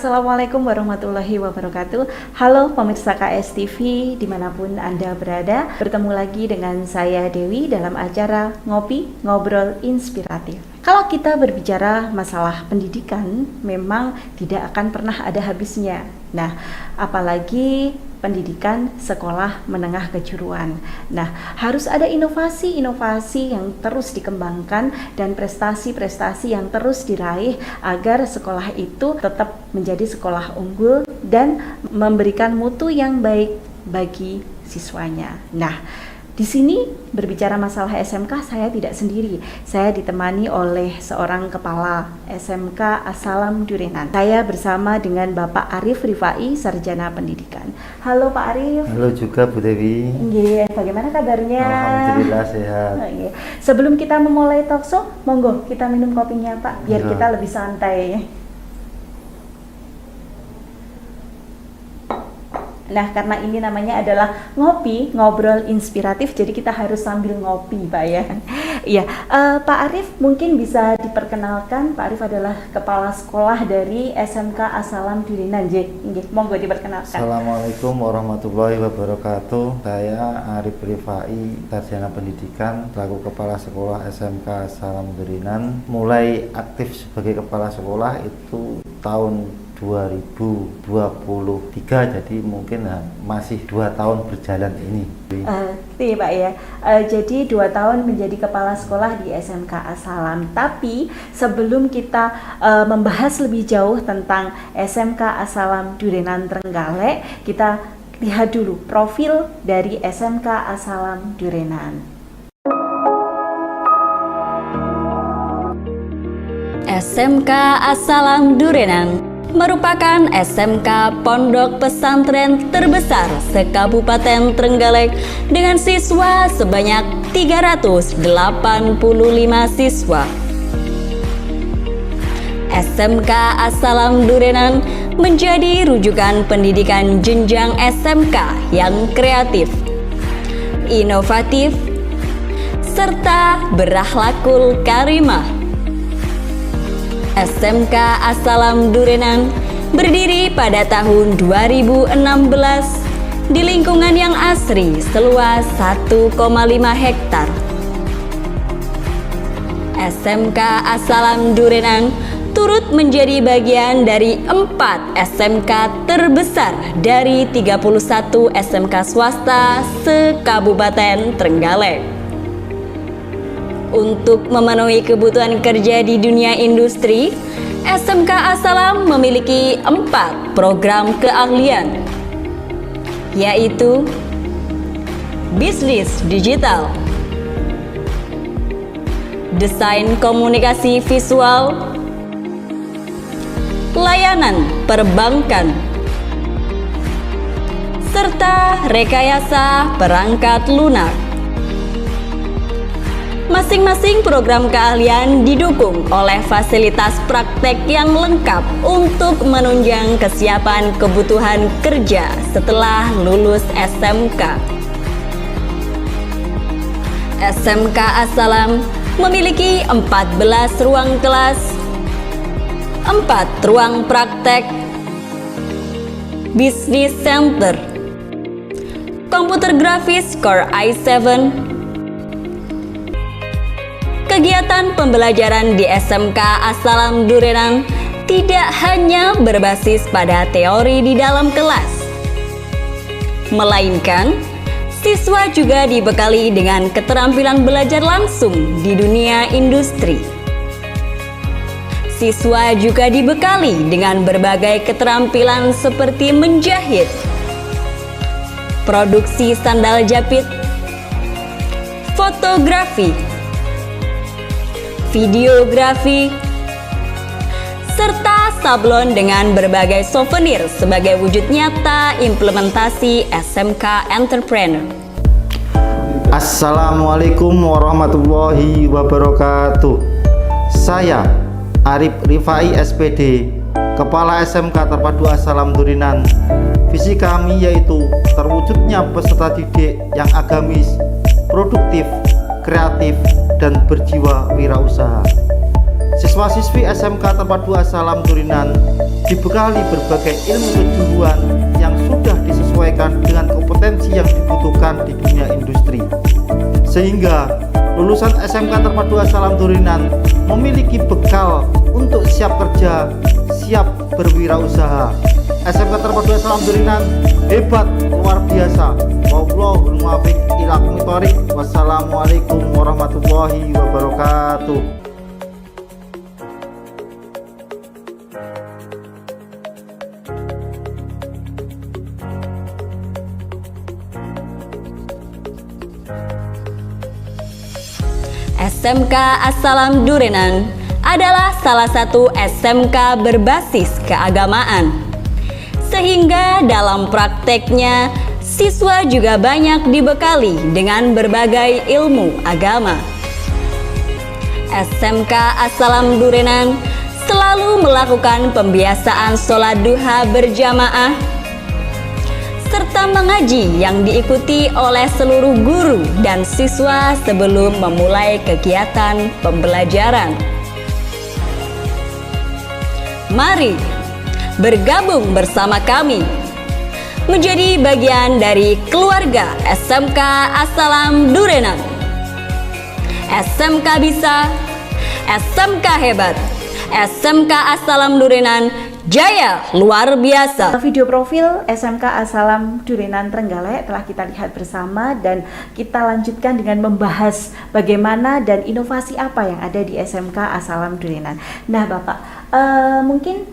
Assalamualaikum warahmatullahi wabarakatuh. Halo pemirsa KS TV dimanapun Anda berada. Bertemu lagi dengan saya Dewi dalam acara Ngopi Ngobrol Inspiratif. Kalau kita berbicara masalah pendidikan, memang tidak akan pernah ada habisnya. Nah, apalagi pendidikan sekolah menengah kejuruan. Nah, harus ada inovasi-inovasi yang terus dikembangkan dan prestasi-prestasi yang terus diraih agar sekolah itu tetap menjadi sekolah unggul dan memberikan mutu yang baik bagi siswanya. Nah, di sini berbicara masalah SMK saya tidak sendiri. Saya ditemani oleh seorang kepala SMK As-Salam Durenan. Saya bersama dengan Bapak Arif Rifai, Sarjana Pendidikan. Halo Pak Arif. Halo juga Bu Dewi. Bagaimana kabarnya? Alhamdulillah sehat. Sebelum kita memulai talkshow, monggo kita minum kopinya Pak, biar kita lebih santai. Nah, karena ini namanya adalah ngopi, ngobrol inspiratif, jadi kita harus sambil ngopi, Pak ya. Iya, Pak Arif mungkin bisa diperkenalkan. Pak Arif adalah kepala sekolah dari SMK As-Salam Durenan. Monggo diperkenalkan. Assalamualaikum warahmatullahi wabarakatuh. Saya Arif Rifai, Sarjana Pendidikan, selaku kepala sekolah SMK As-Salam Durenan. Mulai aktif sebagai kepala sekolah itu tahun 2023, jadi mungkin masih 2 tahun berjalan ini. Iya Pak ya, jadi 2 tahun menjadi kepala sekolah di SMK As-Salam. Tapi sebelum kita membahas lebih jauh tentang SMK As-Salam Durenan Trenggalek, kita lihat dulu profil dari SMK As-Salam Durenan. SMK As-Salam Durenan merupakan SMK pondok pesantren terbesar se-Kabupaten Trenggalek dengan siswa sebanyak 385 siswa. SMK As-Salam Durenan menjadi rujukan pendidikan jenjang SMK yang kreatif, inovatif, serta berakhlakul karimah. SMK As-Salam Durenan berdiri pada tahun 2016 di lingkungan yang asri seluas 1,5 hektar. SMK As-Salam Durenan turut menjadi bagian dari 4 SMK terbesar dari 31 SMK swasta se-Kabupaten Trenggalek. Untuk memenuhi kebutuhan kerja di dunia industri, SMK As-Salam memiliki 4 program keahlian, yaitu bisnis digital, desain komunikasi visual, layanan perbankan, serta rekayasa perangkat lunak. Masing-masing program keahlian didukung oleh fasilitas praktek yang lengkap untuk menunjang kesiapan kebutuhan kerja setelah lulus SMK. SMK As-Salam memiliki 14 ruang kelas, 4 ruang praktek, bisnis center, komputer grafis Core i7. Kegiatan pembelajaran di SMK As-Salam Durenan tidak hanya berbasis pada teori di dalam kelas, melainkan siswa juga dibekali dengan keterampilan belajar langsung di dunia industri. Siswa juga dibekali dengan berbagai keterampilan seperti menjahit, produksi sandal jepit, fotografi, videografi, serta sablon dengan berbagai souvenir sebagai wujud nyata implementasi SMK Entrepreneur. Assalamualaikum warahmatullahi wabarakatuh. Saya Arif Rifai SPD, Kepala SMK Terpadu As-Salam Durenan. Visi kami yaitu terwujudnya peserta didik yang agamis, produktif, kreatif, dan berjiwa wirausaha. Siswa-siswi SMK Terpadu As-Salam Durinan dibekali berbagai ilmu kejuruan yang sudah disesuaikan dengan kompetensi yang dibutuhkan di dunia industri, sehingga lulusan SMK Terpadu As-Salam Durinan memiliki bekal untuk siap kerja, siap berwirausaha. SMK Terpadu As-Salam Durinan hebat, luar biasa. Wallahul muwaffiq ila aqwamit thoriq. Wassalamualaikum warahmatullahi wabarakatuh. SMK As-Salam Durinan adalah salah satu SMK berbasis keagamaan, sehingga dalam prakteknya siswa juga banyak dibekali dengan berbagai ilmu agama. SMK As-Salam Durinan selalu melakukan pembiasaan sholat duha berjamaah serta mengaji yang diikuti oleh seluruh guru dan siswa sebelum memulai kegiatan pembelajaran. Mari bergabung bersama kami menjadi bagian dari keluarga SMK As-Salam Durinan. SMK bisa, SMK hebat, SMK As-Salam Durinan jaya luar biasa. Video profil SMK As-Salam Durinan Trenggalek telah kita lihat bersama dan kita lanjutkan dengan membahas bagaimana dan inovasi apa yang ada di SMK As-Salam Durinan. Nah Bapak, mungkin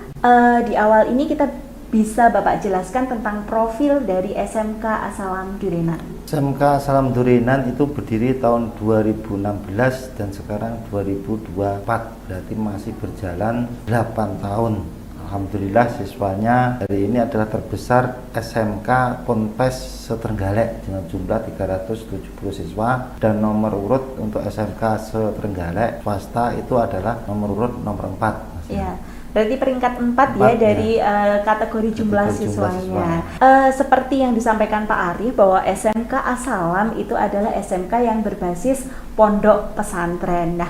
di awal ini kita bisa Bapak jelaskan tentang profil dari SMK As-Salam Durinan. SMK As-Salam Durinan itu berdiri tahun 2016 dan sekarang 2024, berarti masih berjalan 8 tahun. Alhamdulillah siswanya hari ini adalah terbesar SMK Ponpes se-Trenggalek dengan jumlah 370 siswa, dan nomor urut untuk SMK se-Trenggalek swasta itu adalah nomor urut nomor 4. Ya. Berarti peringkat 4 ya dari kategori jumlah siswanya. Seperti yang disampaikan Pak Arif bahwa SMK As-Salam itu adalah SMK yang berbasis pondok pesantren. Nah,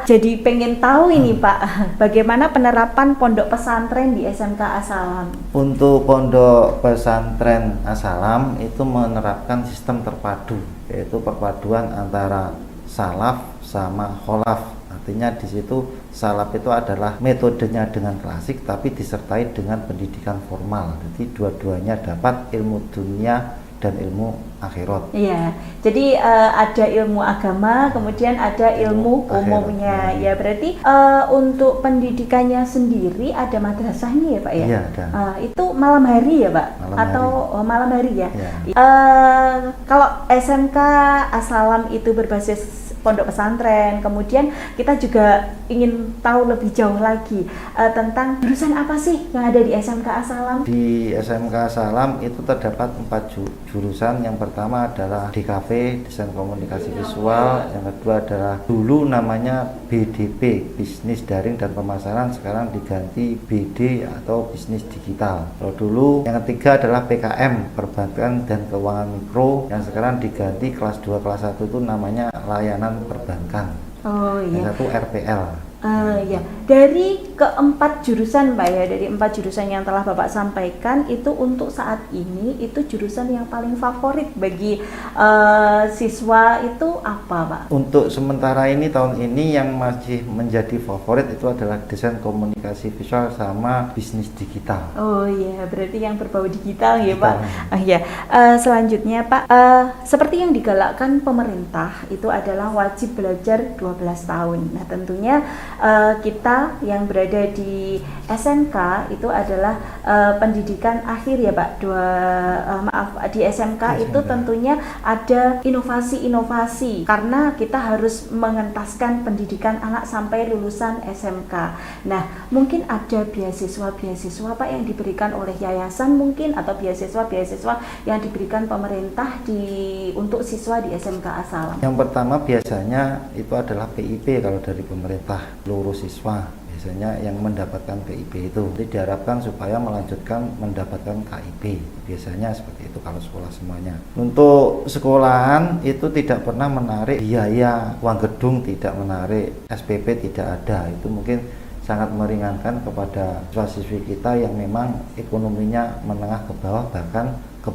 jadi pengen tahu ini Pak, bagaimana penerapan pondok pesantren di SMK As-Salam? Untuk pondok pesantren As-Salam itu menerapkan sistem terpadu, yaitu perpaduan antara salaf sama kholaf. Artinya di situ salaf itu adalah metodenya dengan klasik tapi disertai dengan pendidikan formal. Jadi dua-duanya dapat ilmu dunia dan ilmu akhirat. Iya. Jadi ada ilmu agama, kemudian ada ilmu umumnya. Ya, berarti untuk pendidikannya sendiri ada madrasahnya ya Pak ya? Iya, ada. Itu malam hari ya Pak? Malam hari ya? Iya. Kalau SMK As-Salam itu berbasis pondok pesantren, kemudian kita juga ingin tahu lebih jauh lagi tentang jurusan apa sih yang ada di SMK As-Salam? Di SMK As-Salam itu terdapat 4 jurusan. Yang pertama adalah DKV, Desain Komunikasi Visual. Yang kedua adalah dulu namanya BDP, Bisnis Daring dan Pemasaran, sekarang diganti BD atau Bisnis Digital. Kalau dulu yang ketiga adalah PKM, Perbankan dan Keuangan Mikro, yang sekarang diganti kelas 2 kelas 1 itu namanya Layanan Perbankan. Oh iya. Yang satu RPL. Ya, dari keempat jurusan Pak ya, dari 4 jurusan yang telah Bapak sampaikan itu untuk saat ini itu jurusan yang paling favorit bagi siswa itu apa Pak? Untuk sementara ini tahun ini yang masih menjadi favorit itu adalah Desain Komunikasi Visual sama Bisnis Digital. Oh iya, berarti yang berbau digital ya Pak. Ya, selanjutnya Pak, seperti yang digalakkan pemerintah itu adalah wajib belajar 12 tahun. Nah tentunya kita yang berada di SMK itu adalah pendidikan akhir ya Pak. Di SMK itu tentunya ada inovasi-inovasi karena kita harus mengentaskan pendidikan anak sampai lulusan SMK. Nah, mungkin ada beasiswa-beasiswa Pak yang diberikan oleh yayasan mungkin, atau beasiswa-beasiswa yang diberikan pemerintah untuk siswa di SMK As-Salam. Yang pertama biasanya itu adalah PIP kalau dari pemerintah, seluruh siswa biasanya yang mendapatkan BIP itu. Jadi diharapkan supaya melanjutkan mendapatkan KIP. Biasanya seperti itu kalau sekolah semuanya. Untuk sekolahan itu tidak pernah menarik biaya uang gedung, tidak menarik SPP, tidak ada. Itu mungkin sangat meringankan kepada siswa-siswi kita yang memang ekonominya menengah ke bawah, bahkan ke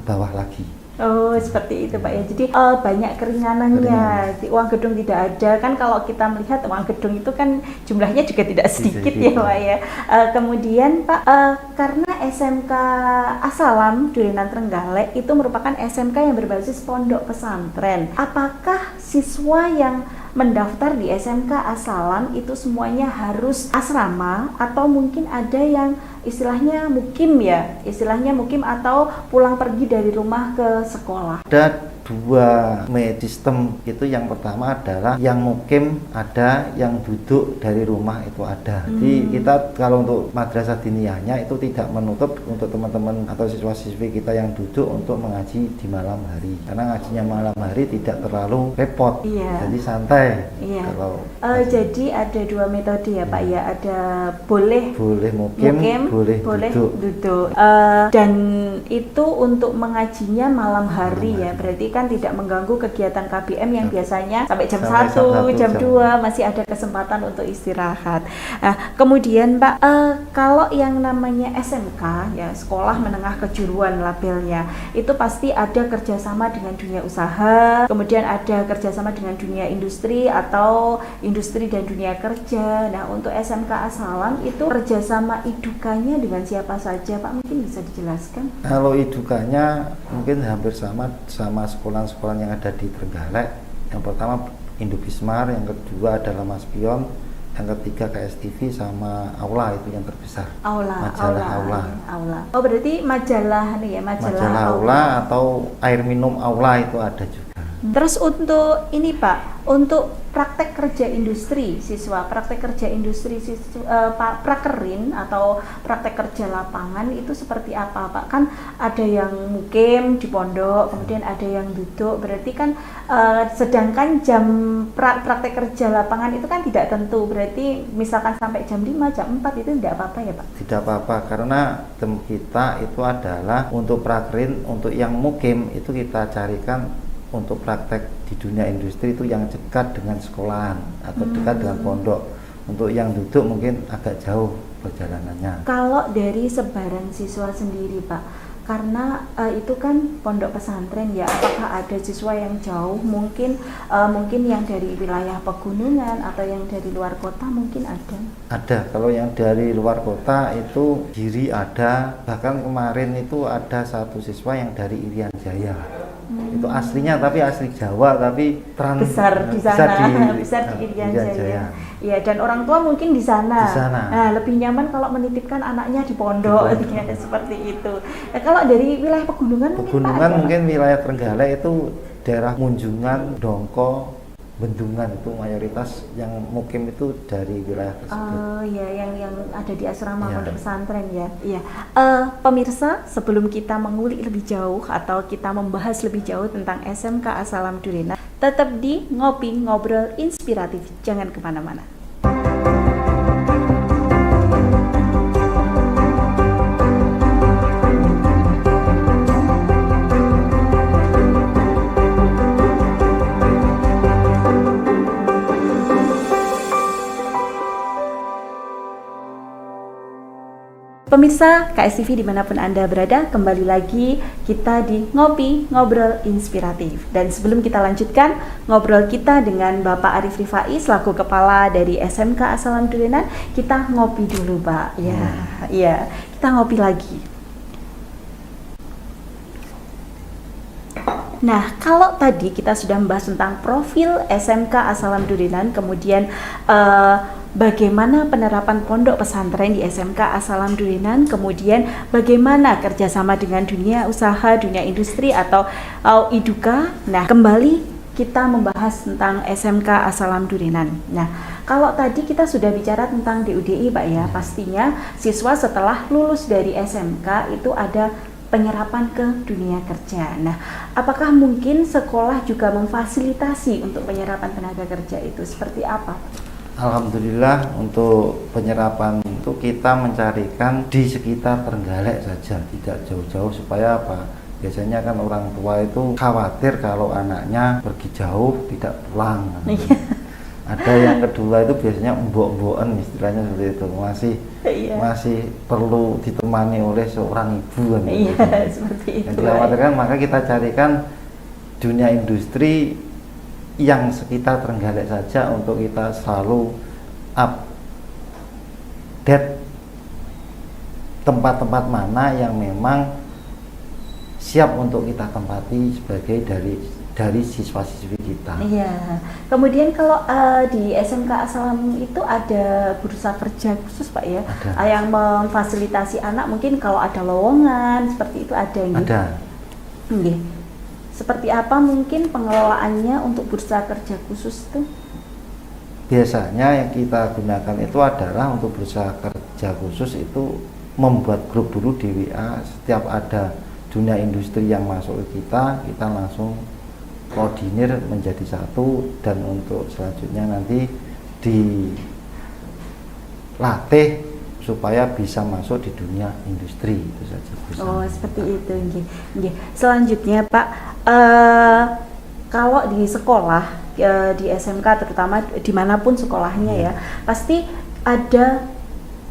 bawah lagi. Oh, seperti itu Pak ya. Jadi banyak keringanannya. Uang gedung tidak ada. Kan kalau kita melihat uang gedung itu kan jumlahnya juga tidak sedikit ya Pak ya. Kemudian Pak, karena SMK Asalam Durenan Trenggalek itu merupakan SMK yang berbasis pondok pesantren. Apakah siswa yang mendaftar di SMK Asalam itu semuanya harus asrama atau mungkin ada yang istilahnya mukim atau pulang pergi dari rumah ke sekolah? Ada dua sistem itu. Yang pertama adalah yang mukim ada, yang duduk dari rumah itu ada. Jadi kita kalau untuk madrasah diniyahnya itu tidak menutup untuk teman-teman atau siswa-siswi kita yang duduk untuk mengaji di malam hari, karena ngajinya malam hari tidak terlalu repot. Jadi santai. Kalau jadi ada dua metode ya Pak ya, ada boleh mukim, boleh duduk. Dan itu untuk mengajinya malam hari ya, berarti kan tidak mengganggu kegiatan KBM yang biasanya sampai jam 1, jam 2 masih ada kesempatan untuk istirahat. Nah, kemudian Pak, kalau yang namanya SMK ya, sekolah menengah kejuruan labelnya, itu pasti ada kerjasama dengan dunia usaha, kemudian ada kerjasama dengan dunia industri atau industri dan dunia kerja. Nah, untuk SMK Asalam itu kerjasama idukanya dengan siapa saja Pak, mungkin bisa dijelaskan? Kalau idukanya mungkin hampir sama sekolah-sekolah yang ada di Trenggalek. Yang pertama Indobismar, yang kedua adalah Maspion, yang ketiga KSTV sama Aula, itu yang terbesar. Majalah Aula. Oh, berarti majalah Aula atau air minum Aula itu ada juga. Terus untuk ini Pak, untuk praktek kerja industri siswa, prakerin atau praktek kerja lapangan itu seperti apa Pak? Kan ada yang mukim di pondok, kemudian ada yang duduk, berarti kan sedangkan jam praktek kerja lapangan itu kan tidak tentu, berarti misalkan sampai jam 5, jam 4 itu tidak apa-apa ya Pak? Tidak apa-apa, karena tem kita itu adalah untuk prakerin, untuk yang mukim itu kita carikan untuk praktek di dunia industri itu yang dekat dengan sekolahan atau dekat dengan pondok. Untuk yang duduk mungkin agak jauh perjalanannya. Kalau dari sebaran siswa sendiri Pak, karena itu kan pondok pesantren ya, apakah ada siswa yang jauh, mungkin yang dari wilayah pegunungan atau yang dari luar kota mungkin ada? Ada, kalau yang dari luar kota itu Giri ada, bahkan kemarin itu ada satu siswa yang dari Irian Jaya. Itu aslinya tapi asli Jawa, tapi besar di sana, besar di Irian Jaya. Ya, dan orang tua mungkin di sana. Nah, lebih nyaman kalau menitipkan anaknya di pondok, seperti itu. Nah, kalau dari wilayah pegunungan mungkin wilayah Trenggalek itu daerah Munjungan, Dongko, Bendungan, itu mayoritas yang mukim itu dari wilayah tersebut. Oh ya, yang ada di asrama pondok pesantren ya. Iya. Pemirsa, sebelum kita mengulik lebih jauh atau kita membahas lebih jauh tentang SMK Asalam Durenan, tetap di Ngopi Ngobrol Inspiratif. Jangan kemana-mana. Pemirsa KSTV dimanapun Anda berada, kembali lagi kita di Ngopi Ngobrol Inspiratif. Dan sebelum kita lanjutkan ngobrol kita dengan Bapak Arif Rifai selaku kepala dari SMK Asalam Durenan, kita ngopi dulu Pak. Ya, kita ngopi lagi. Nah, kalau tadi kita sudah membahas tentang profil SMK Asalam Durenan, kemudian bagaimana penerapan pondok pesantren di SMK Asalam Durenan, kemudian bagaimana kerjasama dengan dunia usaha, dunia industri atau IDUKA. Nah, kembali kita membahas tentang SMK Asalam Durenan. Nah, kalau tadi kita sudah bicara tentang DUDI Pak ya, pastinya siswa setelah lulus dari SMK itu ada penyerapan ke dunia kerja. Nah, apakah mungkin sekolah juga memfasilitasi untuk penyerapan tenaga kerja itu? Seperti apa? Alhamdulillah untuk penyerapan itu kita mencarikan di sekitar Trenggalek saja, tidak jauh-jauh, supaya apa? Biasanya kan orang tua itu khawatir kalau anaknya pergi jauh tidak pulang. Ada yang kedua itu biasanya mbok-mboken, istilahnya seperti itu, masih perlu ditemani oleh seorang ibu kan. Seperti itu. Yang dikhawatirkan, maka kita carikan dunia industri yang sekitar Trenggalek saja untuk kita selalu update tempat-tempat mana yang memang siap untuk kita tempati sebagai dari siswa-siswi kita. Iya. Kemudian kalau di SMK Asalam itu ada bursa kerja khusus Pak ya, yang memfasilitasi anak, mungkin kalau ada lowongan seperti itu ada gitu. Ada. Seperti apa mungkin pengelolaannya untuk bursa kerja khusus itu? Biasanya yang kita gunakan itu adalah untuk bursa kerja khusus itu membuat grup dulu di WA. Setiap ada dunia industri yang masuk ke kita langsung koordinir menjadi satu, dan untuk selanjutnya nanti dilatih supaya bisa masuk di dunia industri, itu saja. Oh, seperti itu. Selanjutnya Pak, kalau di sekolah, di SMK terutama dimanapun sekolahnya ya, pasti ada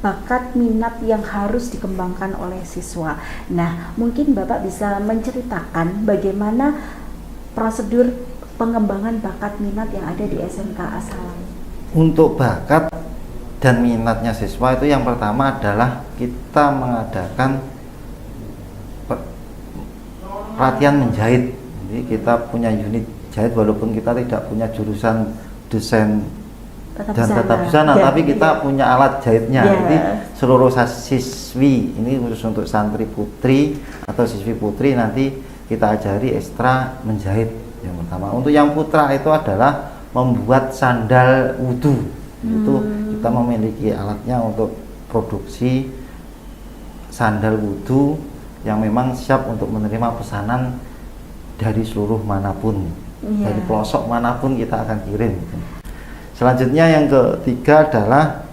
bakat minat yang harus dikembangkan oleh siswa. Nah, mungkin Bapak bisa menceritakan bagaimana prosedur pengembangan bakat minat yang ada di SMK Asalam. Untuk bakat dan minatnya siswa itu yang pertama adalah kita mengadakan pelatihan menjahit. Jadi kita punya unit jahit, walaupun kita tidak punya jurusan desain dan tata busana, tapi kita punya alat jahitnya. Jadi seluruh siswi, ini khusus untuk santri putri atau siswi putri, nanti kita ajari ekstra menjahit yang pertama. Untuk yang putra itu adalah membuat sandal wudhu. Itu kita memiliki alatnya untuk produksi sandal wudhu yang memang siap untuk menerima pesanan dari seluruh manapun, dari pelosok manapun kita akan kirim. Selanjutnya yang ketiga adalah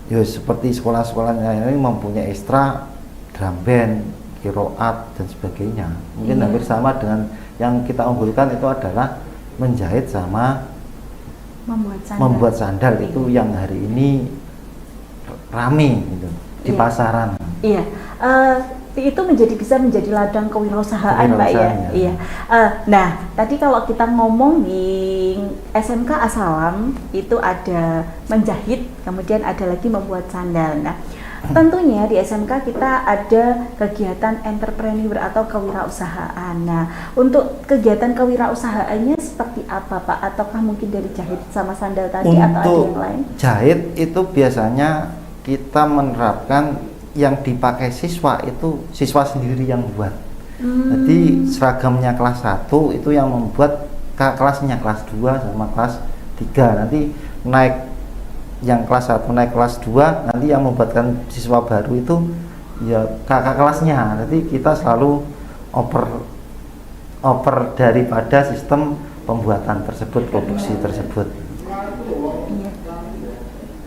ya seperti sekolah-sekolah yang ini mempunyai ekstra drum band, kiroat dan sebagainya. Mungkin hampir sama dengan yang kita unggulkan itu adalah menjahit sama membuat sandal itu yang hari ini rame gitu di pasaran. Iya, itu bisa menjadi ladang kewirausahaan Pak ya. Iya. Nah, tadi kalau kita ngomong di SMK Asalam itu ada menjahit, kemudian ada lagi membuat sandal. Nah, tentunya di SMK kita ada kegiatan entrepreneur atau kewirausahaan. Nah, untuk kegiatan kewirausahaannya seperti apa Pak? Ataukah mungkin dari jahit sama sandal tadi atau ada yang lain? Jahit itu biasanya kita menerapkan yang dipakai siswa itu siswa sendiri yang buat. Jadi seragamnya kelas 1 itu yang membuat kelasnya kelas 2 sama kelas 3. Nanti naik yang kelas 1 naik kelas 2, nanti yang membuatkan siswa baru itu ya kakak kelasnya. Nanti kita selalu oper daripada sistem pembuatan tersebut, produksi tersebut.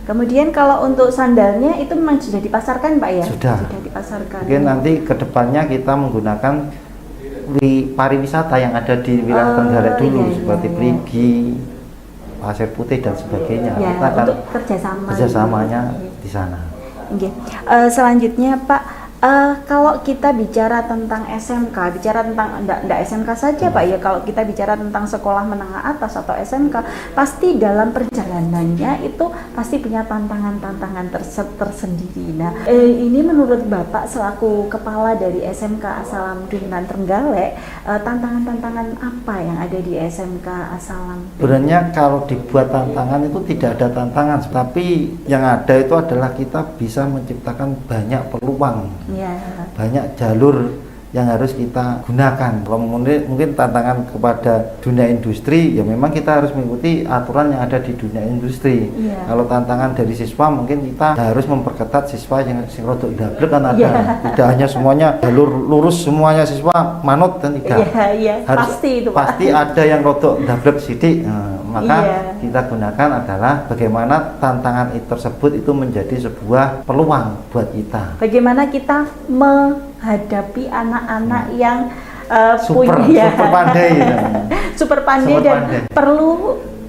Kemudian kalau untuk sandalnya itu memang sudah dipasarkan Pak ya? Sudah dipasarkan. Mungkin nanti kedepannya kita menggunakan pariwisata yang ada di wilayah Trenggalek dulu, seperti Perigi, Pasir Putih dan sebagainya. Kita akan untuk kerjasamanya di sana. Selanjutnya Pak, kalau kita bicara tentang SMK, bicara tentang enggak SMK saja Pak ya, kalau kita bicara tentang sekolah menengah atas atau SMK, pasti dalam perjalanannya itu pasti punya tantangan-tantangan tersendiri. Nah, ini menurut Bapak selaku kepala dari SMK Asalam Durinan Trenggalek, tantangan-tantangan apa yang ada di SMK Asalam? Sebenarnya kalau dibuat tantangan itu tidak ada tantangan, tapi yang ada itu adalah kita bisa menciptakan banyak peluang. Banyak jalur yang harus kita gunakan. Kalau mungkin tantangan kepada dunia industri, ya memang kita harus mengikuti aturan yang ada di dunia industri. Kalau tantangan dari siswa, mungkin kita harus memperketat siswa yang rodok dablek kan ada. Tidak hanya semuanya jalur lurus semuanya siswa manut dan tidak. Harus pasti itu Pak. Pasti ada yang rodok dablek sidik. Maka Iya. kita gunakan adalah bagaimana tantangan itu tersebut itu menjadi sebuah peluang buat kita. Bagaimana kita menghadapi anak-anak yang Super punya pandai gitu. super pandai Super dan pandai. perlu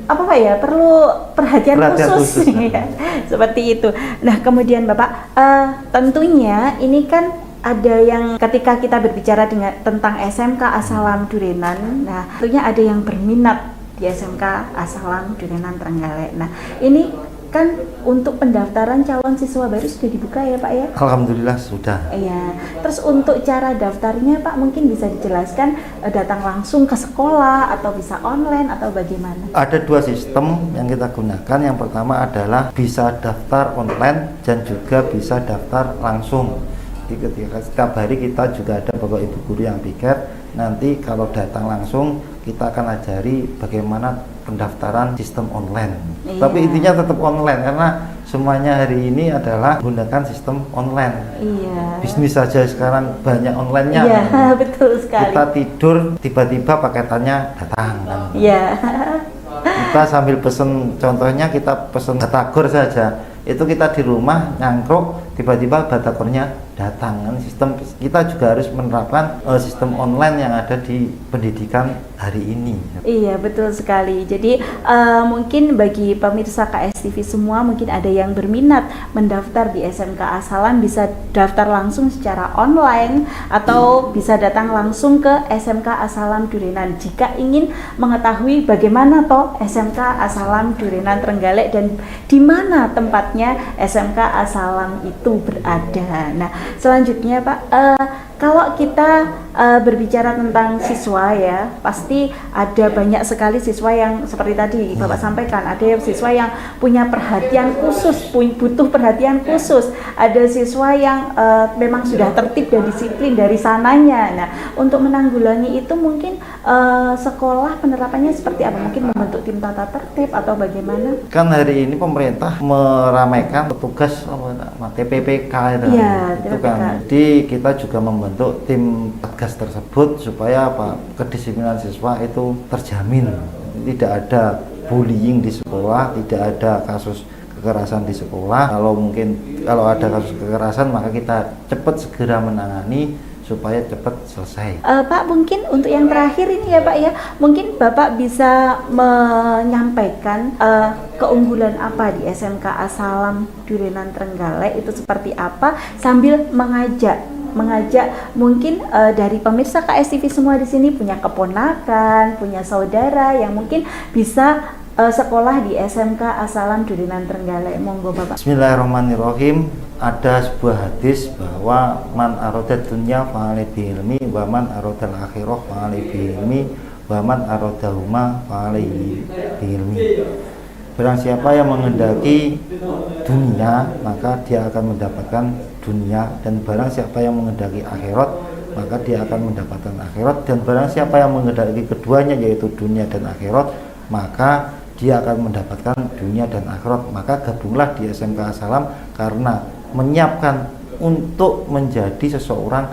apa Pak ya, perlu perhatian khusus, Khusus. ya. Seperti itu. Nah kemudian Bapak, tentunya ini kan ada yang ketika kita berbicara tentang SMK Asalam Durenan, nah tentunya ada yang berminat di SMK Asalam Durenan Trenggalek. Nah ini kan untuk pendaftaran calon siswa baru sudah dibuka ya Pak ya? Alhamdulillah sudah. Iya. Terus untuk cara daftarnya Pak mungkin bisa dijelaskan, datang langsung ke sekolah atau bisa online atau bagaimana? Ada dua sistem yang kita gunakan. Yang pertama adalah bisa daftar online dan juga bisa daftar langsung. Jadi ketika setiap hari kita juga ada bapak ibu guru yang piket. Nanti kalau datang langsung kita akan ajari bagaimana pendaftaran sistem online. Iya. Tapi intinya tetap online karena semuanya hari ini adalah gunakan sistem online. Iya. Bisnis saja sekarang banyak online-nya. Iya, betul sekali. Kita tidur tiba-tiba paketannya datang kan. Iya. Kita sambil pesen, contohnya kita pesen batagor saja, itu kita di rumah nyangkruk tiba-tiba batakornya datang kan. Sistem kita juga harus menerapkan sistem online yang ada di pendidikan hari ini. Iya betul sekali. Jadi mungkin bagi pemirsa KSTV semua mungkin ada yang berminat mendaftar di SMK Asalam, bisa daftar langsung secara online atau bisa datang langsung ke SMK Asalam Durenan jika ingin mengetahui bagaimana toh SMK Asalam Durenan Trenggalek dan di mana tempatnya SMK Asalam itu berada. Nah selanjutnya Pak, kalau kita berbicara tentang siswa ya, pasti ada banyak sekali siswa yang seperti tadi Bapak sampaikan, ada siswa yang punya perhatian khusus, butuh perhatian khusus, ada siswa yang memang sudah tertib dan disiplin dari sananya. Nah, untuk menanggulangi itu mungkin sekolah penerapannya seperti apa? Mungkin membentuk tim tata tertib atau bagaimana? Kan hari ini pemerintah meramaikan petugas TPPK itu, Iya, itu TPPK. kan. Jadi kita juga membentuk tim satgas tersebut supaya apa, kedisiplinan siswa itu terjamin, tidak ada bullying di sekolah, tidak ada kasus kekerasan di sekolah. Kalau ada kasus kekerasan maka kita cepat segera menangani supaya cepat selesai. Pak, mungkin untuk yang terakhir ini ya Pak ya, mungkin Bapak bisa menyampaikan keunggulan apa di SMK Asalam Durenan Trenggalek itu seperti apa, sambil mengajak mungkin dari pemirsa KSTV semua di sini punya keponakan, punya saudara yang mungkin bisa sekolah di SMK Asalam Durenan Trenggalek. Monggo Bapak. Bismillahirrahmanirrahim. Ada sebuah hadis bahwa man aradad dunya fa'ali ilmi wa man aradal akhirah fa'ali ilmi wa man aradahuma fa'ali ilmi. Barang siapa yang menghendaki dunia maka dia akan mendapatkan dunia, dan barang siapa yang menghendaki akhirat maka dia akan mendapatkan akhirat, dan barang siapa yang menghendaki keduanya yaitu dunia dan akhirat maka dia akan mendapatkan dunia dan akhirat. Maka gabunglah di SMK Asalam karena menyiapkan untuk menjadi seseorang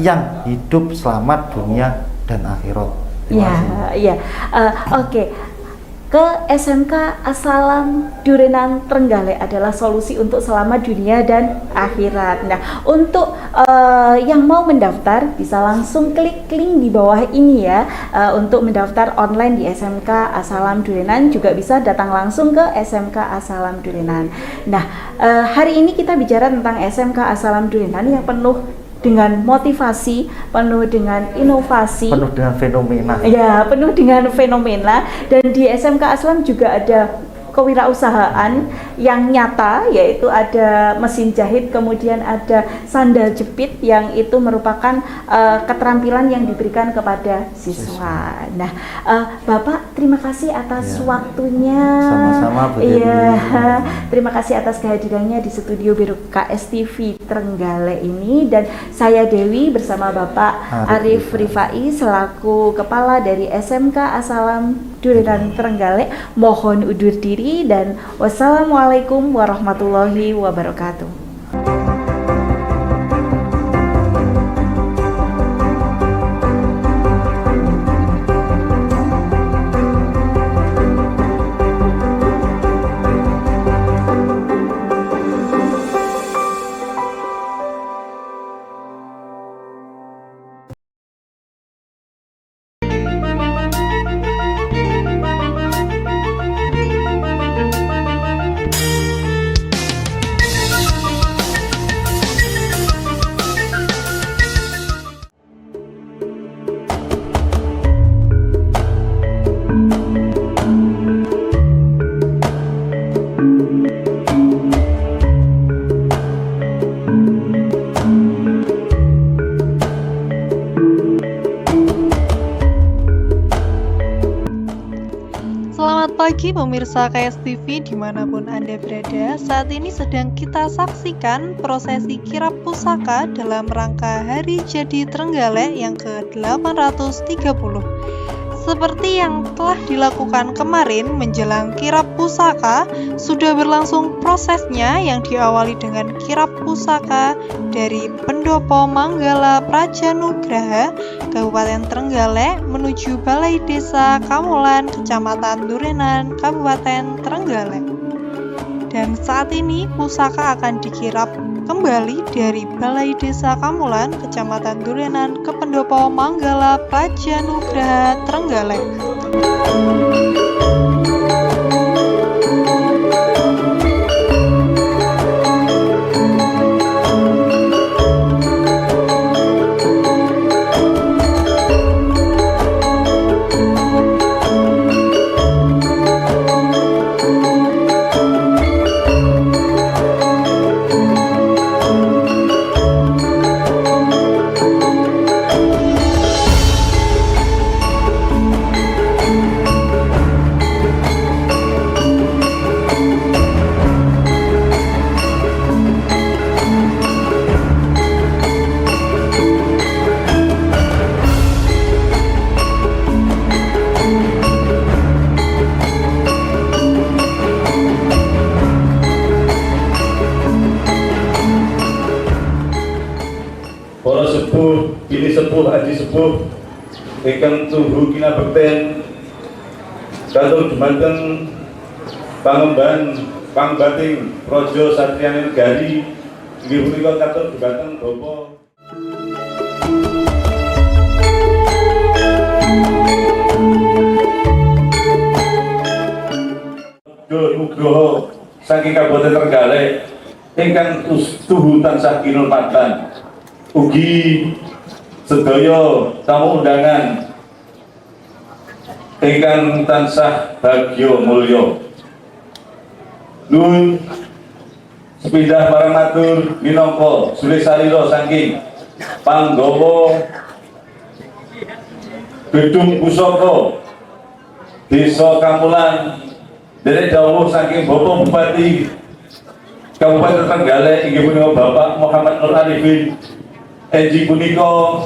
yang hidup selamat dunia dan akhirat. Terima kasih. Iya. Oke. Ke SMK Asalam Durenan Trenggalek adalah solusi untuk selamat dunia dan akhirat. Nah, untuk yang mau mendaftar bisa langsung klik link di bawah ini ya, untuk mendaftar online di SMK Asalam Durenan, juga bisa datang langsung ke SMK Asalam Durenan. Nah, hari ini kita bicara tentang SMK Asalam Durenan yang penuh dengan motivasi, penuh dengan inovasi, Penuh dengan fenomena. ya, penuh dengan fenomena. Dan di SMK Asalam juga ada kewirausahaan yang nyata, yaitu ada mesin jahit, kemudian ada sandal jepit yang itu merupakan keterampilan yang diberikan kepada siswa. Nah, Bapak terima kasih atas Ya. waktunya. Sama-sama, Bu Dewi. Iya, terima kasih atas kehadirannya di studio Biru KSTV Trenggalek ini, dan saya Dewi bersama Bapak Arif Rifai selaku kepala dari SMK Asalam Durenan Trenggalek mohon undur diri, dan wassalamualaikum warahmatullahi wabarakatuh. lagi pemirsa KS TV dimanapun Anda berada. Saat ini sedang kita saksikan prosesi kirap pusaka dalam rangka Hari Jadi Trenggalek yang ke-830. Seperti yang telah dilakukan kemarin menjelang kirap pusaka, sudah berlangsung prosesnya yang diawali dengan kirap pusaka dari Pendopo Manggala Prajanugraha, Kabupaten Trenggalek menuju Balai Desa Kamulan, Kecamatan Durenan, Kabupaten Trenggalek. Dan saat ini pusaka akan dikirap kembali dari Balai Desa Kamulan, Kecamatan Durenan ke Pendopo Manggala Prajanugraha Trenggalek. Para sepuh, bini sepuh, aji sepuh, ingkang tuhu kinabekten, katur dumateng pangemban pangbating Praja Satriyaning Negari, inggih punika katur dumateng Bapak Nugroho saking Kabupaten Trenggalek ingkang tuhu tansah kinurmatan. Ugi sedaya tamu undangan ingkang tansah bagya mulya. Nuwun sepindah marang matur minangka sulih sarira saking panggawa Gedung Pusaka Desa Kamulan, derek dawuh saking Bapak Bupati Kabupaten Trenggalek inggih punika Bapak Muhammad Nur Arifin. Enji punika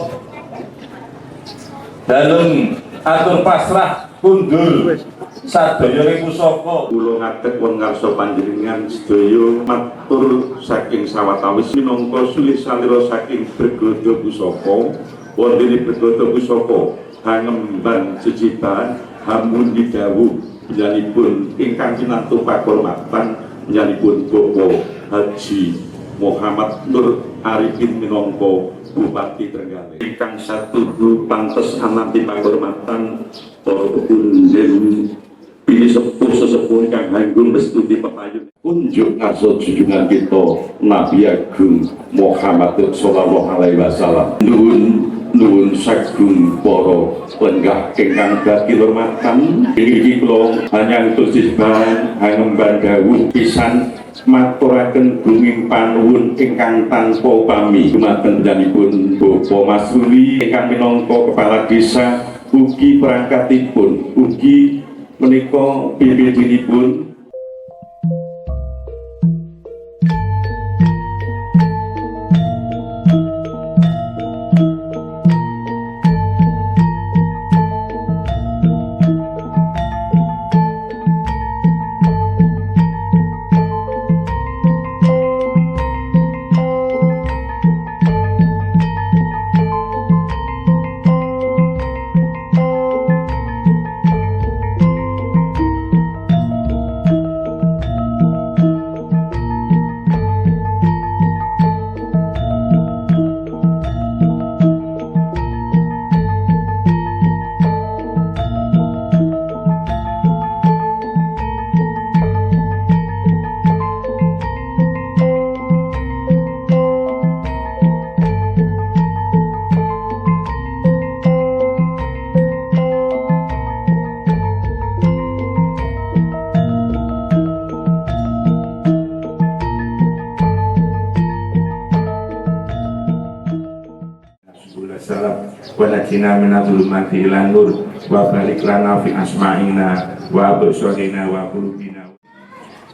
dalem atur pasrah kundur sadaya pusaka. Kula ngadeg wong ngarsa panjenengan sedaya matur saking sawetawis minangka sulih salira saking Berglodo Pusaka wonten Berglodo Pusaka hangemban jejiban hamun didhawuh nyanipun ingkang kinantu pakurmatan nyanipun Bapak Haji Muhammad Nur Arifin minangka Bupati Trenggalek. Ingkang satuhu pantes anati panghormatan para pepundhen bini sepuh sesepuh ingkang hanggung mestuti pepayun. Unjuk ngarsa junjungan kita Nabi Agung Muhammad sallallahu alaihi wasallam. Nuwun sagung para lenggah ingkang dadi hormatan inggih kula hanyang tusisban hangemban dawuh pisan maturaken gunging panuwun ingkang tanpa pami dumateng panjenenganipun Bapak Mas Ruli ingkang minangka kepala desa ugi perangkatipun ugi menika pimpinipun. salam wa najina min adh-dhulumati ila nur wa barik lana fi asma'ina wa absarina wa qulubina.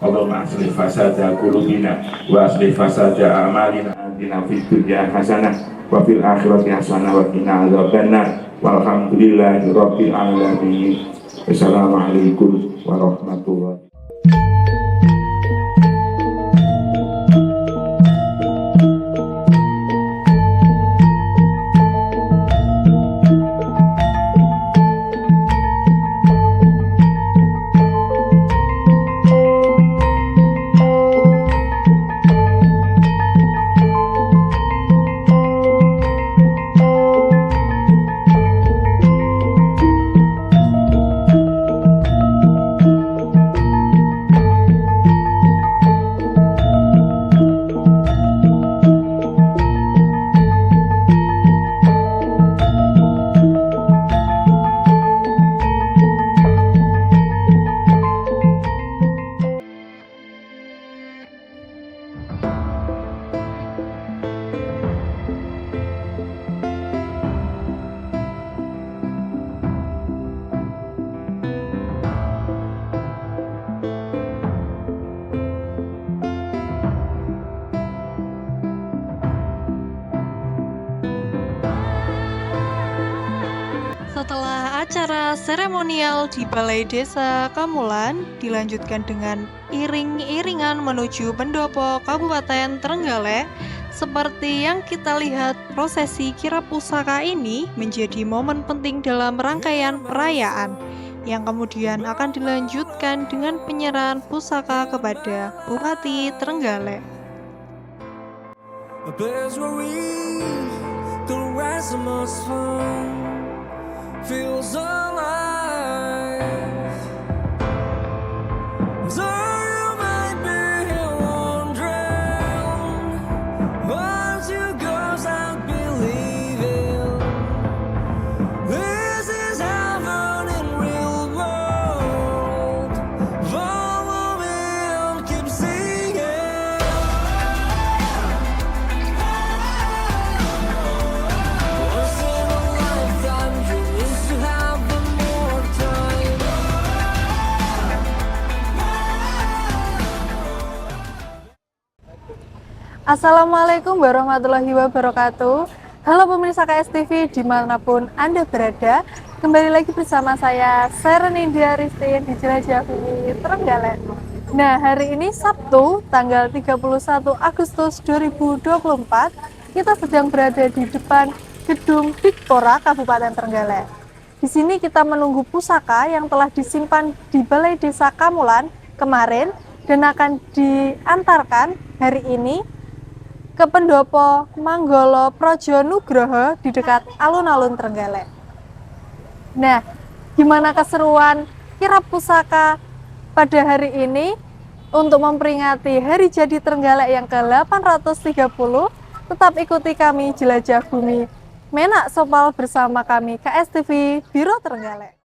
Allahumma aslih fasada qulubina wa aslih fasada a'malina, atina fid dunya hasanah wa fil akhirati hasanah wa qina adzabannar. Walhamdulillahi rabbil alamin. Assalamualaikum warahmatullahi wabarakatuh. Setelah acara seremonial di Balai Desa Kamulan dilanjutkan dengan iring-iringan menuju pendopo Kabupaten Trenggalek. Seperti yang kita lihat, prosesi kirap pusaka ini menjadi momen penting dalam rangkaian perayaan yang kemudian akan dilanjutkan dengan penyerahan pusaka kepada Bupati Trenggalek. A place where we could rest the most fun feels alive. So you might be wondering, but you girls out believing this is heaven in real world. Follow me and keep singing. Once in a lifetime, you used to have one more time. Assalamualaikum warahmatullahi wabarakatuh. Halo pemirsa KSTV dimanapun Anda berada. Kembali lagi bersama saya Seren India Ristin di Jelajah Bumi Trenggalek. Nah, hari ini Sabtu tanggal 31 Agustus 2024, kita sedang berada di depan Gedung Dikpora Kabupaten Trenggalek. Di sini kita menunggu pusaka yang telah disimpan di Balai Desa Kamulan kemarin dan akan diantarkan hari ini ke Pendopo Manggolo Projo Nugroho di dekat alun-alun Trenggalek. Nah, gimana keseruan kirap pusaka pada hari ini untuk memperingati Hari Jadi Trenggalek yang ke-830? Tetap ikuti kami Jelajah Bumi Menak Sopal bersama kami KSTV Biro Trenggalek.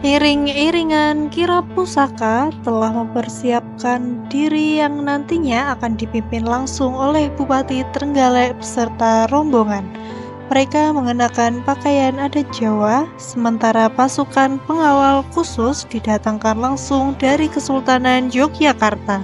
Iring-iringan kirap pusaka telah mempersiapkan diri yang nantinya akan dipimpin langsung oleh Bupati Trenggalek beserta rombongan. Mereka mengenakan pakaian adat Jawa, sementara pasukan pengawal khusus didatangkan langsung dari Kesultanan Yogyakarta.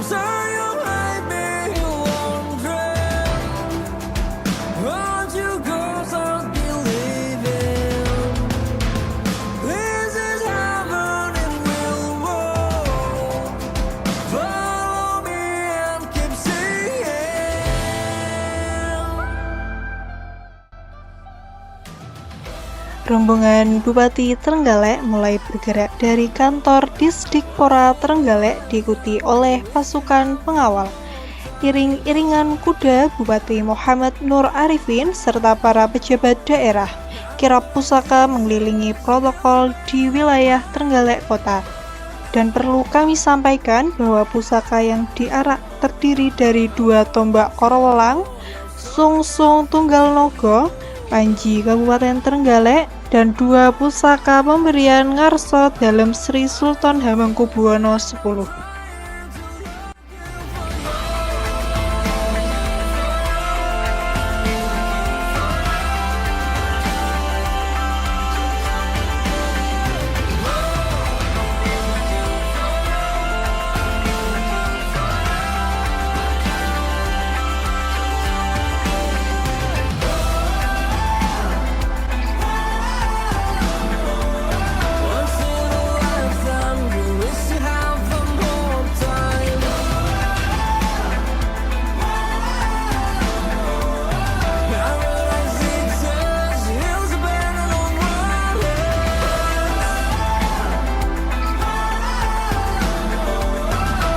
So you might be Rombongan Bupati Trenggalek mulai bergerak dari kantor Disdikpora Trenggalek diikuti oleh pasukan pengawal. Iring-iringan kuda Bupati Muhammad Nur Arifin serta para pejabat daerah kirap pusaka mengelilingi protokol di wilayah Trenggalek Kota. Dan perlu kami sampaikan bahwa pusaka yang diarak terdiri dari 2 tombak Korowelang, Sungsung Tunggal Nogo, Panji Kabupaten Trenggalek, dan 2 pusaka pemberian ngarsa dalam Sri Sultan Hamengkubuwono X. Once in a lifetime, you wish you have one more time. Paradise exists, hills abandoned on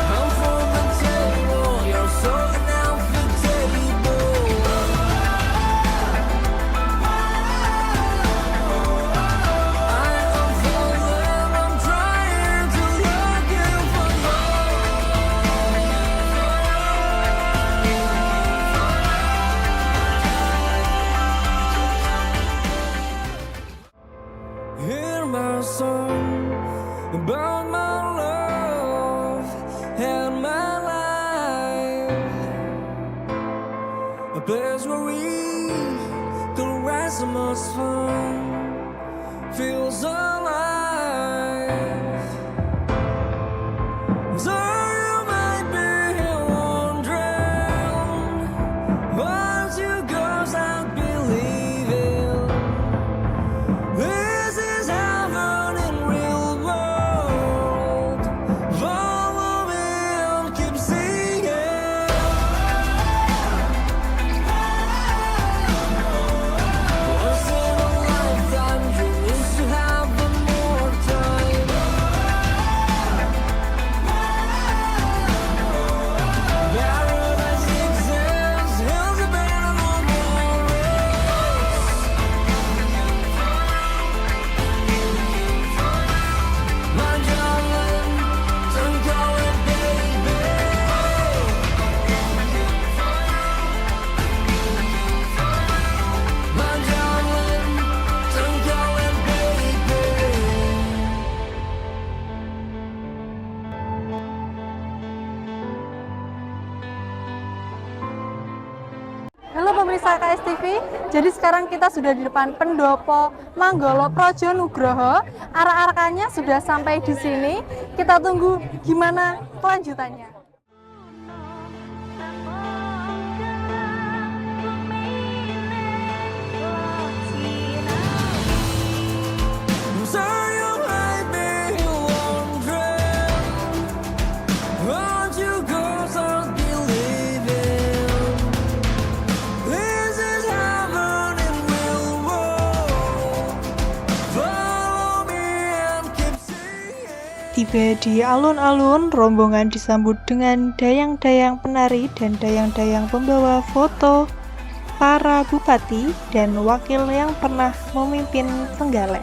come from the table, you're sorting out the table. I am for them, I'm trying to look in for Hear my song about my love and my life, a place where we could rest the most fun feels alive. So you might be wondering what you girls out believing. This is heaven in real world. Follow me and keep singing. Once in a lifetime, you wish to have one more time. Paradise exists, hills abandoned on my darling, don't call it baby. My darling, don't call it baby. Halo pemirsa KSTV, jadi sekarang kita sudah di depan Pendopo Manggolo Projo Nugroho. Arak-arakannya sudah sampai di sini. Kita tunggu gimana kelanjutannya. So you might be wondering what you girls are believing. This is heaven in real world. Follow me and keep singing. Tiba di alun-alun, rombongan disambut dengan dayang-dayang penari dan dayang-dayang pembawa foto para bupati dan wakil yang pernah memimpin Trenggalek.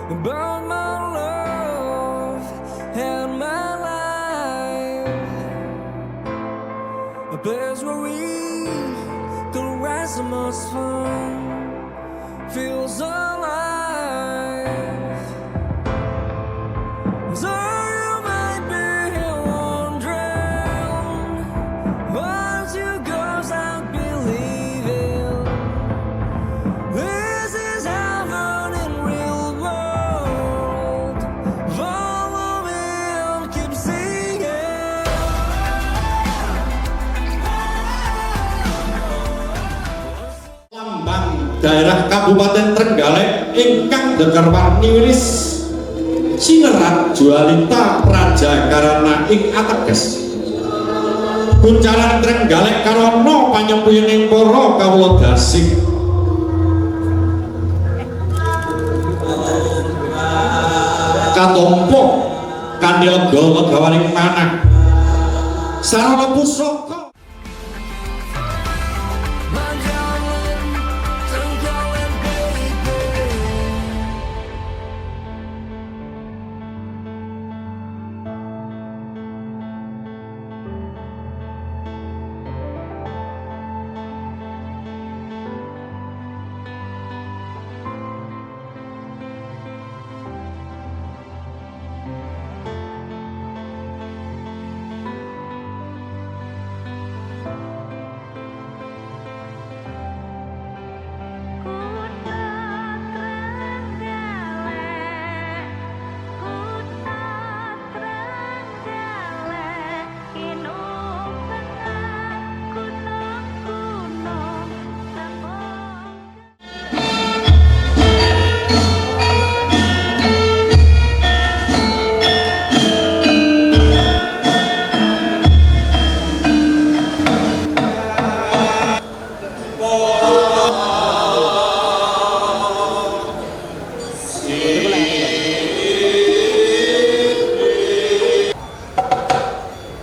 about my love and my life. A place where we could rest the most fun feels alive. So you might be wondering what you girls out believing. This is heaven in real world. Follow me and keep singing. Lambang daerah Kabupaten Trenggalek ingkang dekarwarni wilis sinerat jualita praja karana ing ateges guncaran Trenggalek karana panyempuyaning para kawula dasing katompo kanthi lega legawaning manah sarana pusaka. My darling, Trenggalek baby.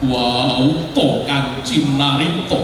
Wauto kang cinarito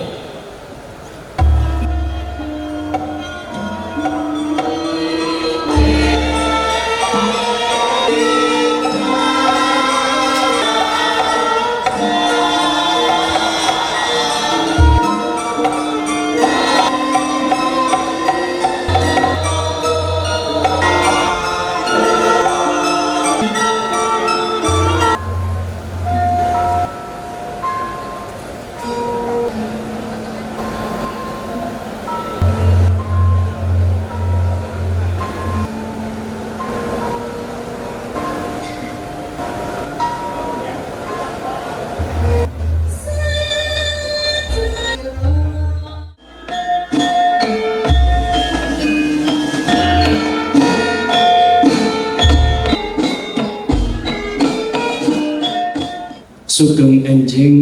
Sugeng enjing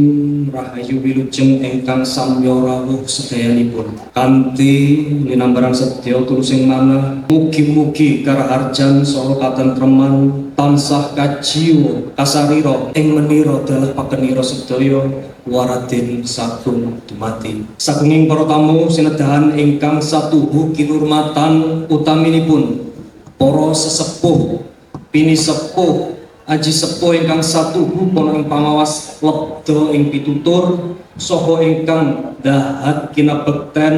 rahayu wilujeng ingkang samya rawuh sedayanipun kanthi linambaran sedya tulusing manah mugi-mugi karaharjan saha katentreman tansah kajiwa kasarira ing menira dalah pakenira sedaya waradin sagung dumati. Sagenging para tamu sinedahan ingkang satuhu kinurmatan utaminipun para sesepuh pinisepuh aji sepuh ingkang satuhu ana ing pangawas lebda ing pitutur saha ingkang dahat kinabekten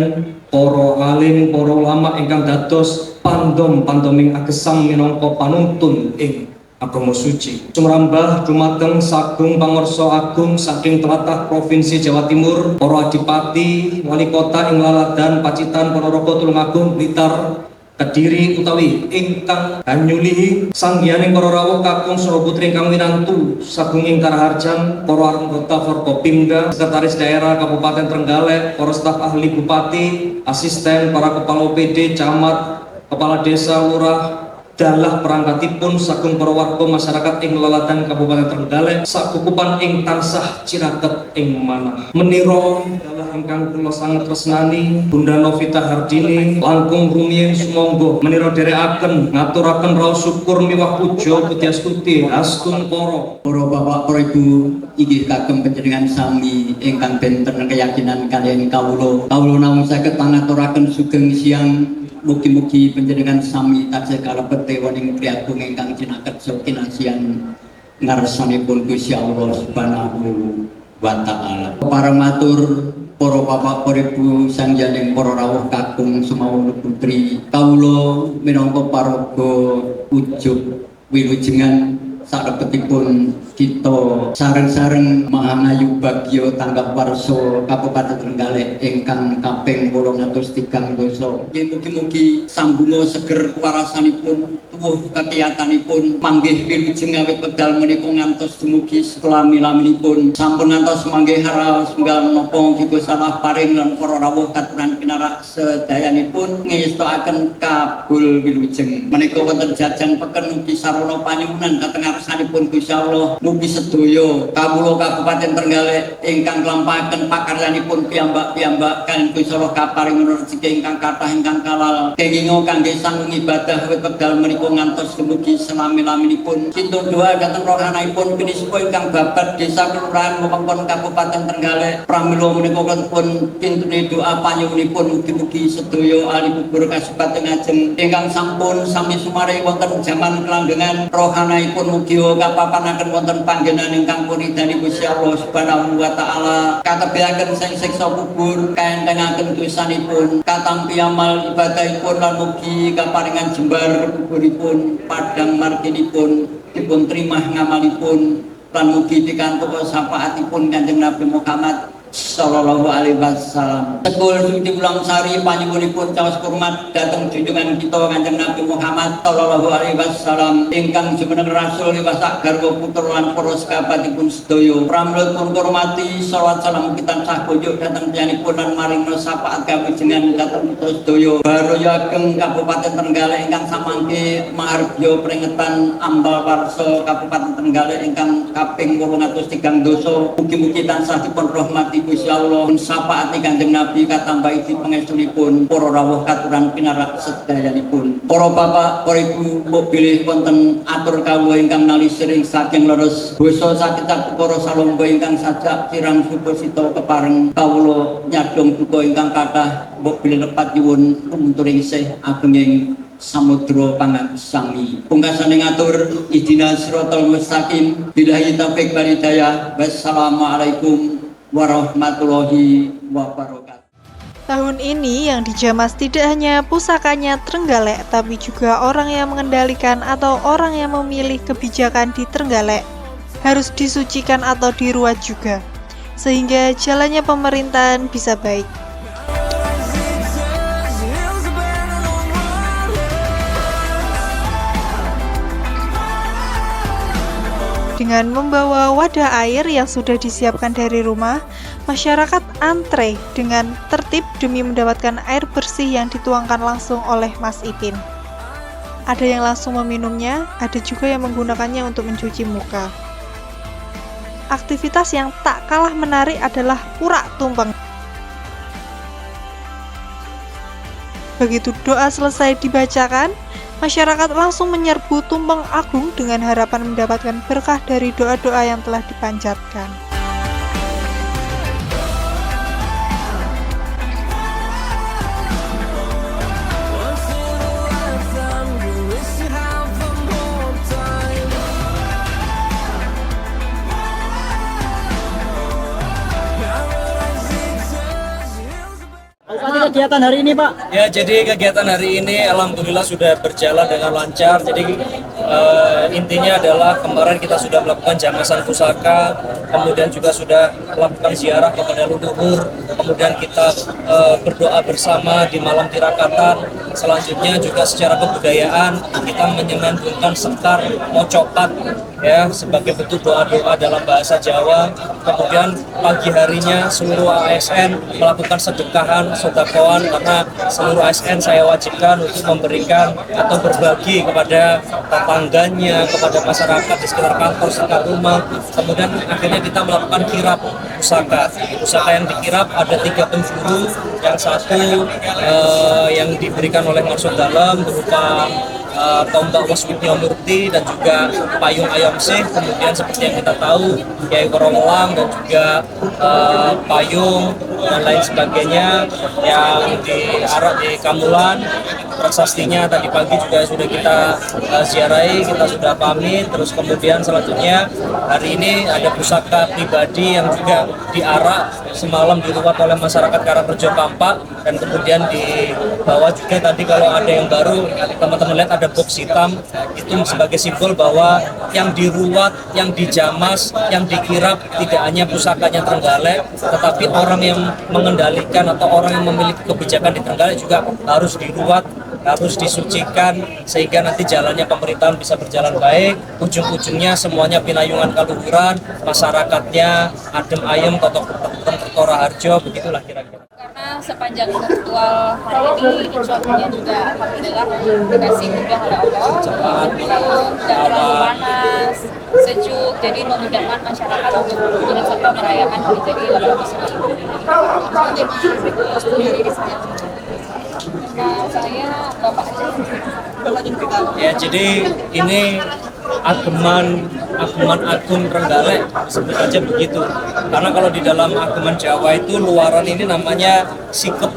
para alim para ulama ingkang dados pandom-pandoming agesang minangka panuntun ing agama suci. Sumrambah dumateng sagung pangorso agung saking tlatah Provinsi Jawa Timur, para adipati, wali kota ing Laladan, Pacitan, Ponorogo, Tulungagung, Blitar, Kediri utawi ingkang anyulihi sanggihaning para rawuh kakung saha putri ingkang winantu sagunging karaharjan para anggota Forkopimda, sekretaris daerah Kabupaten Trenggalek, para staf ahli bupati, asisten, para kepala OPD, camat, kepala desa, lurah, dalah perangkatipun sagung para warga masyarakat ing Laladan Kabupaten Trenggalek sakukupan ing tansah ciraket ing manah menira dalah ingkang kula sanget tresnani Bunda Novita Hardini langkung rumiyin sumangga menira dherekaken ngaturaken raos syukur miwah puja putyastuti astun para bapak para ibu inggih kagem panjenengan sami ingkang benten keyakinan kaliyan kawula namung saged pangaturaken sugeng siang mugi-mugi panjenengan sami tansah kalebet waning priyagung ingkang jinaket kinasian ngarsanipun Gusti Allah Subhanahu wa taala. Para matur para bapak, para ibu, sangjaning para rawuh kakung sumawon putri, kawula minangka paraga ujug wilujengan salebetipun kita sareng-sareng mangayu bagya tanggap warsa Kabupaten Trenggalek ingkang kaping 803 dosa. Mugi-mugi sambunga seger warasanipun tuwuh kekiyatanipun manggih wilujeng awit wekdal menika ngantos dumugi selami-laminipun sampun ngantos manggih hara sunggal menapa kita salah paring lan para rawuh katuran pinarak sedayanipun ngestakaken kabul wilujeng. Menika wonten jajan peken ugi sarana panyuwunan dhateng ngarsanipun Gusti Allah. Mugi sedaya kawula Kabupaten Trenggalek ingkang nglampahaken pakaryanipun piyambak-piyambak kan Gusti Allah kaparingan rezeki ingkang kathah ingkang kalal kenging kangge sanggung ibadah wit wekdal menika ngantos dumugi selami-laminipun. Kintur doa dhateng rohanaipun pinisipun ingkang babat desa kelurahan wewengkon Kabupaten Trenggalek pramila menika pun pintune doa panyuwunipun mugi-mugi sedaya ahli bubur kasupaten ajeng ingkang sampun sami sumare wonten jaman kelanggengan rohanaipun mugi kapapanaken wonten panggenan ingkang puridani Gusti Allah Subhanahu wa taala katebihaken sing siksa kubur kaentengaken dosanipun katampi amal ibadahipun lan mugi kaparingan jembar kuburipun padang marginipun dipun trimah ngamalipun lan mugi pikantuk syafaatipun Kanjeng Nabi Muhammad sallallahu alaihi wasallam. Sekul suci ulang sari panyuwunipun caos hormat dhateng junjungan kita Kanjeng Nabi Muhammad sallallahu alaihi wasallam ingkang jumeneng rasul liwasa garwa putra lan para sahabatipun sedaya. Pramila pun hormati selawat salam kita tansah kunjuk dhateng tiyanipun lan maring syafaat kawijengan dhateng kita sedaya. Baraya ageng Kabupaten Trenggalek ingkang samangke maharbya peringetan ambal warsa Kabupaten Trenggalek ingkang kaping 803 dosa. Mugi-mugi tansah dipun rahmati Gusti Allah syafaati Kanjeng Nabi katambahi pangestunipun para rawuh katuran pinarak sedayanipun. Para bapak, para ibu, bilih wonten atur kawula ingkang nalisring saking leres basa sakitat para salomba ingkang sajak kirang supasita kepareng kawula nyadong duka ingkang kathah mbok bilih lepat nyuwun runturing isih agenging samudra pangaksami. Pungkasane ngatur ihdinas siratal mustaqim billahi taufik wal hidayah. Wassalamualaikum warahmatullahi wabarakatuh. Tahun ini yang dijamas tidak hanya pusakanya Trenggalek, tapi juga orang yang mengendalikan atau orang yang memilih kebijakan di Trenggalek harus disucikan atau diruat juga, sehingga jalannya pemerintahan bisa baik. Dengan membawa wadah air yang sudah disiapkan dari rumah, masyarakat antre dengan tertib demi mendapatkan air bersih yang dituangkan langsung oleh Mas Ipin. Ada yang langsung meminumnya, ada juga yang menggunakannya untuk mencuci muka. Aktivitas yang tak kalah menarik adalah urak tumpeng. Begitu doa selesai dibacakan, masyarakat langsung menyerbu tumpeng agung dengan harapan mendapatkan berkah dari doa-doa yang telah dipanjatkan. Kegiatan hari ini, Pak? Ya, jadi kegiatan hari ini alhamdulillah sudah berjalan dengan lancar. Jadi intinya adalah kemarin kita sudah melakukan jamasan pusaka, kemudian juga sudah melakukan ziarah kepada leluhur, kemudian kita berdoa bersama di malam tirakatan. Selanjutnya juga secara kebudayaan kita menyenandungkan sekar mocopat ya sebagai bentuk doa-doa dalam bahasa Jawa. Kemudian pagi harinya seluruh ASN melakukan sedekahan, sodakoan, karena seluruh ASN saya wajibkan untuk memberikan atau berbagi kepada tetangganya, kepada masyarakat di sekitar kantor, sekitar rumah. Kemudian akhirnya kita melakukan kirap pusaka. Pusaka yang dikirap ada 3 penjuru, yang satu yang diberikan oleh Maksud Dalam berupa tombak Waswitnya Murti dan juga payung Ayomsih. Kemudian seperti yang kita tahu Kiai Koromelang dan juga payung dan lain sebagainya yang diarak di Kamulan. prasastinya tadi pagi juga sudah kita ziarahi, kita sudah pamit. Terus kemudian selanjutnya hari ini ada pusaka pribadi yang juga diarak semalam diruat oleh masyarakat Karangrejo Kampak, dan kemudian di bawah juga tadi kalau ada yang baru teman-teman lihat ada box hitam, itu sebagai simbol bahwa yang diruat, yang dijamas, yang dikirap tidak hanya pusakanya Trenggalek, tetapi orang yang mengendalikan atau orang yang memiliki kebijakan di Trenggalek juga harus diruat, harus disucikan, sehingga nanti jalannya pemerintahan bisa berjalan baik, ujung-ujungnya semuanya pinayungan kaluhuran, masyarakatnya adem ayem, totok Tora Harjo, begitulah kira-kira. Karena sepanjang ritual hari ini cuacanya juga alhamdulillah dikasih mudah oleh Allah, tidak terlalu panas, sejuk, jadi memudahkan masyarakat untuk turut serta merayakan hari jadi 809. Nah, saya Bapak Ya, jadi ini ageman Agung Trenggalek, sebut aja begitu. Karena kalau di dalam ageman Jawa itu luaran ini namanya sikep.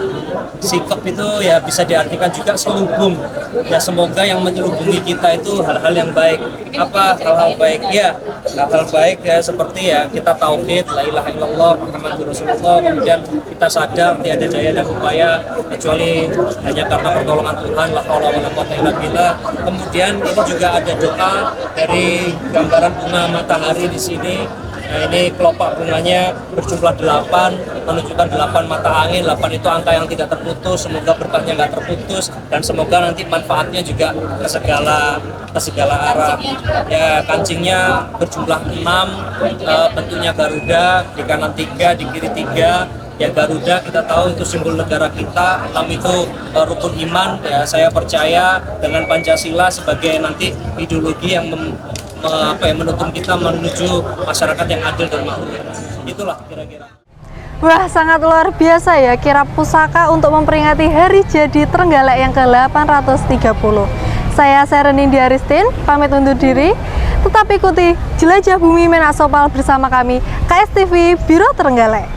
Sikep itu ya bisa diartikan juga selubung. Ya, semoga yang menyelubungi kita itu hal-hal yang baik. Apa hal-hal baik? Ya, hal-hal baik ya seperti ya kita tauhid, la ilaha illallah, Muhammadur Rasulullah. Kemudian kita sadar tiada daya dan upaya kecuali hanya karena pertolongan Tuhan, la haula wala quwwata illa billah. Kemudian ini juga ada doa dari gambaran bunga matahari di sini. Nah, ini kelopak bunganya berjumlah 8, menunjukkan 8 mata angin. 8 itu angka yang tidak terputus, semoga berkahnya nggak terputus, dan semoga nanti manfaatnya juga ke segala arah. Ya, kancingnya berjumlah 6, bentuknya Garuda, di kanan 3, di kiri 3. Ya, Garuda kita tahu itu simbol negara kita, 6 itu rukun iman. Ya, saya percaya dengan Pancasila sebagai nanti ideologi yang menuntun kita menuju masyarakat yang adil dan makmur. Itulah kira-kira. Wah, sangat luar biasa ya kirap pusaka untuk memperingati hari jadi Trenggalek yang ke-830. Saya Seren India Aristin, pamit undur diri. Tetap ikuti Jelajah Bumi Menasopal bersama kami, KSTV Biro Trenggalek.